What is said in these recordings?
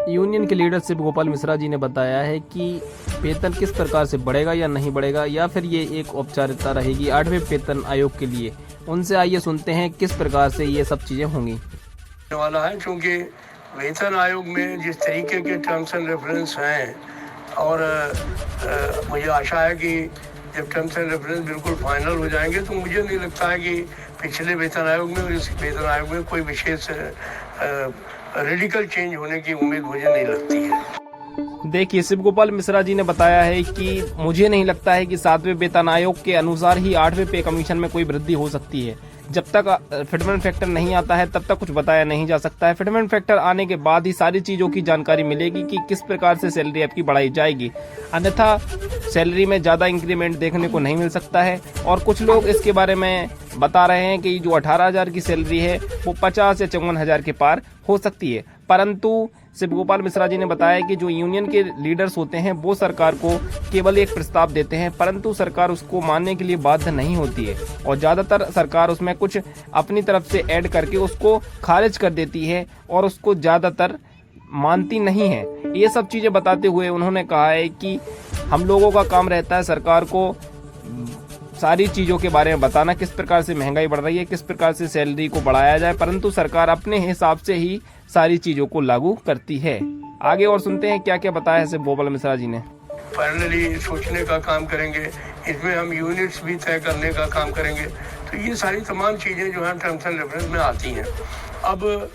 Union के leader Shiv Gopal Mishra ji ने बताया है कि वेतन किस प्रकार से बढ़ेगा या नहीं बढ़ेगा, या फिर ये एक औपचारिकता रहेगी 8वें वेतन आयोग के लिए। उनसे आइए सुनते हैं किस प्रकार से ये सब चीज़ें होंगी वाला है, क्योंकि वेतन आयोग में जिस तरीके के टर्म्स एंड रेफरेंस हैं और मुझे आशा है कि जब टर्म्स एंड रेफरेंस बिल्कुल फाइनल हो जाएंगे तो मुझे नहीं लगता है कि पिछले वेतन आयोग में और इस वेतन आयोग में कोई विशेष रेडिकल चेंज होने की उम्मीद मुझे नहीं लगती है। देखिए, शिव गोपाल मिश्रा जी ने बताया है कि मुझे नहीं लगता है कि 7वें वेतन आयोग के अनुसार ही 8वें पे कमीशन में कोई वृद्धि हो सकती है। जब तक फिटमेंट फैक्टर नहीं आता है तब तक कुछ बताया नहीं जा सकता है। फिटमेंट फैक्टर आने के बाद ही सारी चीज़ों की जानकारी मिलेगी कि किस प्रकार से सैलरी आपकी बढ़ाई जाएगी, अन्यथा सैलरी में ज़्यादा इंक्रीमेंट देखने को नहीं मिल सकता है। और कुछ लोग इसके बारे में बता रहे हैं कि जो 18,000 की सैलरी है वो 50 या 54,000 के पार हो सकती है, परंतु शिव गोपाल मिश्रा जी ने बताया कि जो यूनियन के लीडर्स होते हैं वो सरकार को केवल एक प्रस्ताव देते हैं, परंतु सरकार उसको मानने के लिए बाध्य नहीं होती है और ज़्यादातर सरकार उसमें कुछ अपनी तरफ से ऐड करके उसको खारिज कर देती है और उसको ज़्यादातर मानती नहीं है। ये सब चीज़ें बताते हुए उन्होंने कहा है कि हम लोगों का काम रहता है सरकार को सारी चीज़ों के बारे में बताना, किस प्रकार से महंगाई बढ़ रही है, किस प्रकार से सैलरी को बढ़ाया जाए, परंतु सरकार अपने हिसाब से ही सारी चीज़ों को लागू करती है। आगे और सुनते हैं क्या क्या बताया है शिव गोपाल मिश्रा जी ने। फाइनली सोचने का काम करेंगे, इसमें हम यूनिट्स भी तय करने का काम करेंगे, तो ये सारी तमाम चीज़ें जो हैं टर्म्स एंड रेफरेंस में आती हैं। अब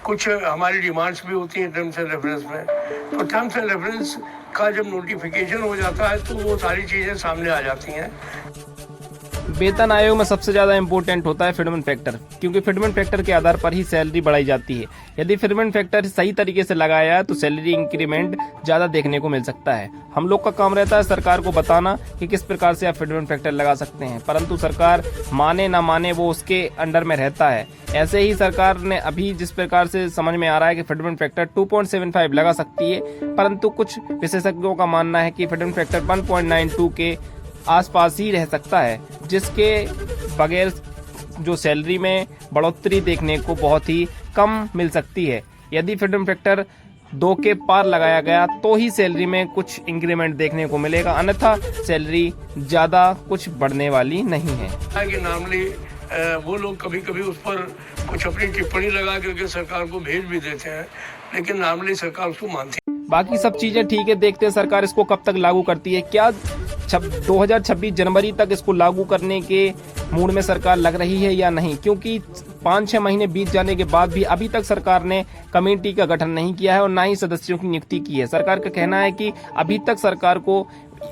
कुछ हमारी डिमांड्स भी होती हैं टर्म्स एंड रेफरेंस में, तो टर्म्स एंड रेफरेंस का जब नोटिफिकेशन हो जाता है तो वो सारी चीज़ें सामने आ जाती हैं। वेतन आयोग में सबसे ज़्यादा इम्पोर्टेंट होता है फिटमेंट फैक्टर, क्योंकि फिटमेंट फैक्टर के आधार पर ही सैलरी बढ़ाई जाती है। यदि फिटमेंट फैक्टर सही तरीके से लगाया जाए तो सैलरी इंक्रीमेंट ज़्यादा देखने को मिल सकता है। हम लोग का काम रहता है सरकार को बताना कि किस प्रकार से आप फिटमेंट फैक्टर लगा सकते हैं, परंतु सरकार माने ना माने वो उसके अंडर में रहता है। ऐसे ही सरकार ने अभी जिस प्रकार से समझ में आ रहा है कि फिटमेंट फैक्टर 2.75 लगा सकती है, परंतु कुछ विशेषज्ञों का मानना है कि फिटमेंट फैक्टर 1.92 के आसपास ही रह सकता है, जिसके बगैर जो सैलरी में बढ़ोतरी देखने को बहुत ही कम मिल सकती है। यदि फिटमेंट फैक्टर 2 के पार लगाया गया तो ही सैलरी में कुछ इंक्रीमेंट देखने को मिलेगा, अन्यथा सैलरी ज़्यादा कुछ बढ़ने वाली नहीं है। कि नॉर्मली वो लोग कभी कभी उस पर कुछ अपनी टिप्पणी लगा करके सरकार को भेज भी देते हैं, लेकिन नॉर्मली सरकार उसको मानती है। बाकी सब चीज़ें ठीक है, देखते हैं सरकार इसको कब तक लागू करती है। क्या 2026 जनवरी तक इसको लागू करने के मूड में सरकार लग रही है या नहीं, क्योंकि 5-6 महीने बीत जाने के बाद भी अभी तक सरकार ने कमेटी का गठन नहीं किया है और ना ही सदस्यों की नियुक्ति की है। सरकार का कहना है कि अभी तक सरकार को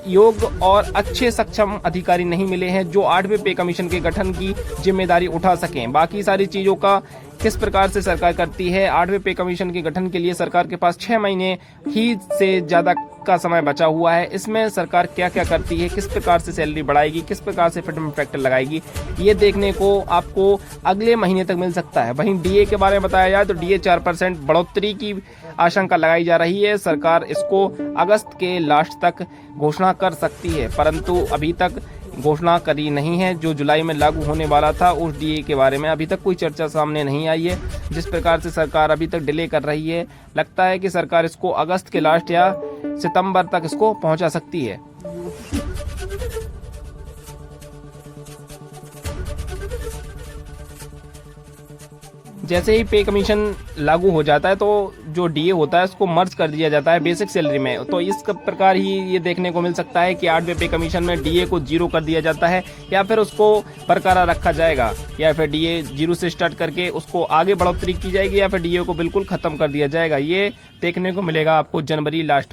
योग्य और अच्छे सक्षम अधिकारी नहीं मिले हैं जो 8वें पे कमीशन के गठन की जिम्मेदारी उठा सकें। बाकी सारी चीज़ों का किस प्रकार से सरकार करती है, 8वें पे कमीशन के गठन के लिए सरकार के पास 6 महीने ही से ज़्यादा का समय बचा हुआ है। इसमें सरकार क्या क्या करती है, किस प्रकार से सैलरी बढ़ाएगी, किस प्रकार से फिटमेंट फैक्टर लगाएगी, ये देखने को आपको अगले महीने तक मिल सकता है। वहीं डीए के बारे में बताया जाए तो डीए 4% बढ़ोतरी की आशंका लगाई जा रही है। सरकार इसको अगस्त के लास्ट तक घोषणा कर सकती है, परंतु अभी तक घोषणा करी नहीं है। जो जुलाई में लागू होने वाला था उस डीए के बारे में अभी तक कोई चर्चा सामने नहीं आई है। जिस प्रकार से सरकार अभी तक डिले कर रही है, लगता है कि सरकार इसको अगस्त के लास्ट या सितंबर तक इसको पहुंचा सकती है। जैसे ही पे कमीशन लागू हो जाता है तो जो डीए होता है उसको मर्ज कर दिया जाता है बेसिक सैलरी में, तो इस प्रकार ही ये देखने को मिल सकता है कि 8वें पे कमीशन में डीए को 0 कर दिया जाता है, या फिर उसको बरकरार रखा जाएगा, या फिर डीए 0 से स्टार्ट करके उसको आगे बढ़ोतरी की जाएगी, या फिर डीए को बिल्कुल खत्म कर दिया जाएगा। ये देखने को मिलेगा आपको जनवरी लास्ट में।